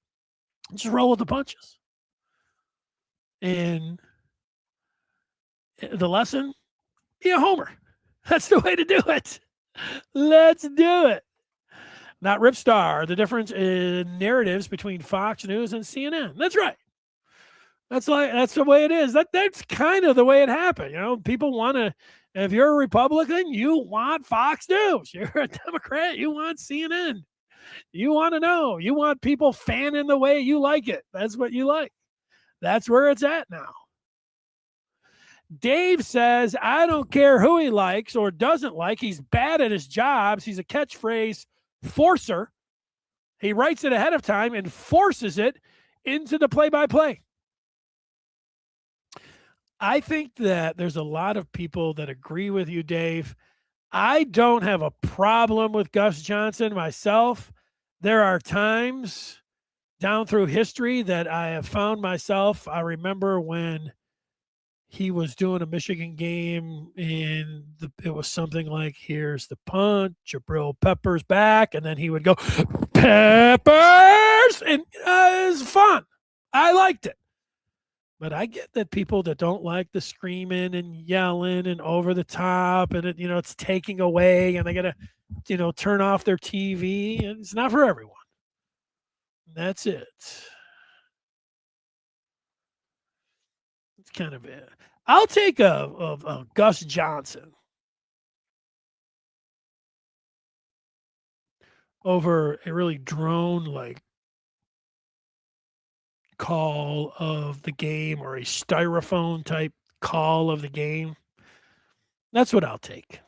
just roll with the punches. And the lesson, be a homer. That's the way to do it. Let's do it. Not Ripstar. The difference in narratives between Fox News and CNN. That's right. That's the way it is. That's kind of the way it happened. People want to. If you're a Republican, you want Fox News. You're a Democrat, you want CNN. You want to know. You want people fanning the way you like it. That's what you like. That's where it's at now. Dave says, I don't care who he likes or doesn't like. He's bad at his jobs. He's a catchphrase forcer. He writes it ahead of time and forces it into the play-by-play. I think that there's a lot of people that agree with you, Dave. I don't have a problem with Gus Johnson myself. There are times down through history that I have found myself. I remember when he was doing a Michigan game and it was something like, here's the punch, Jabril Peppers back. And then he would go, Peppers! And it was fun. I liked it. But I get that people that don't like the screaming and yelling and over the top and it's taking away and they got to, turn off their TV. And it's not for everyone. That's it. It's kind of it. I'll take a Gus Johnson over a really drone call of the game or a styrofoam type call of the game. That's what I'll take.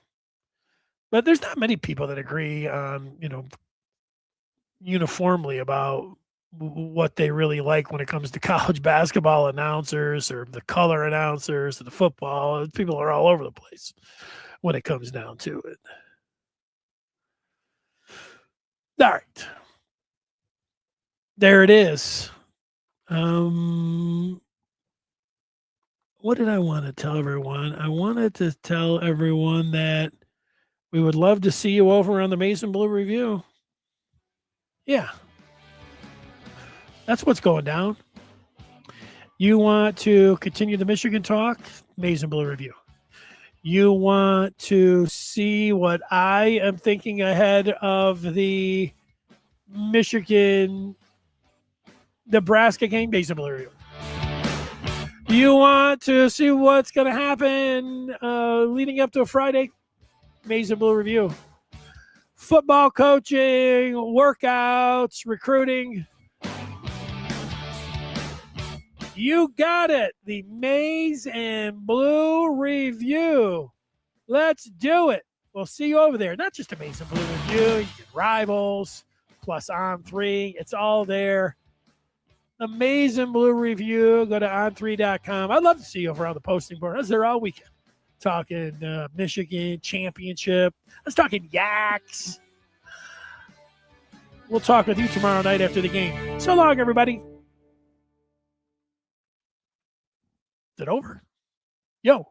But there's not many people that agree on, uniformly about what they really like when it comes to college basketball announcers or the color announcers or the football. People are all over the place when it comes down to it. All right. There it is. What did I want to tell everyone? I wanted to tell everyone that we would love to see you over on the Mason Blue Review. Yeah. That's what's going down. You want to continue the Michigan talk? Mason Blue Review. You want to see what I am thinking ahead of the Michigan Nebraska game? Mason Blue Review. You want to see what's going to happen leading up to a Friday? Mason Blue Review. Football coaching, workouts, recruiting. You got it. The Maize and Blue Review. Let's do it. We'll see you over there. Not just a Maize and Blue Review. You get Rivals, plus On3. It's all there. Amazing Blue Review. Go to on3.com. I'd love to see you over on the posting board. I was there all weekend. Talking Michigan championship. I was talking Yaks. We'll talk with you tomorrow night after the game. So long, everybody. Is it over? Yo.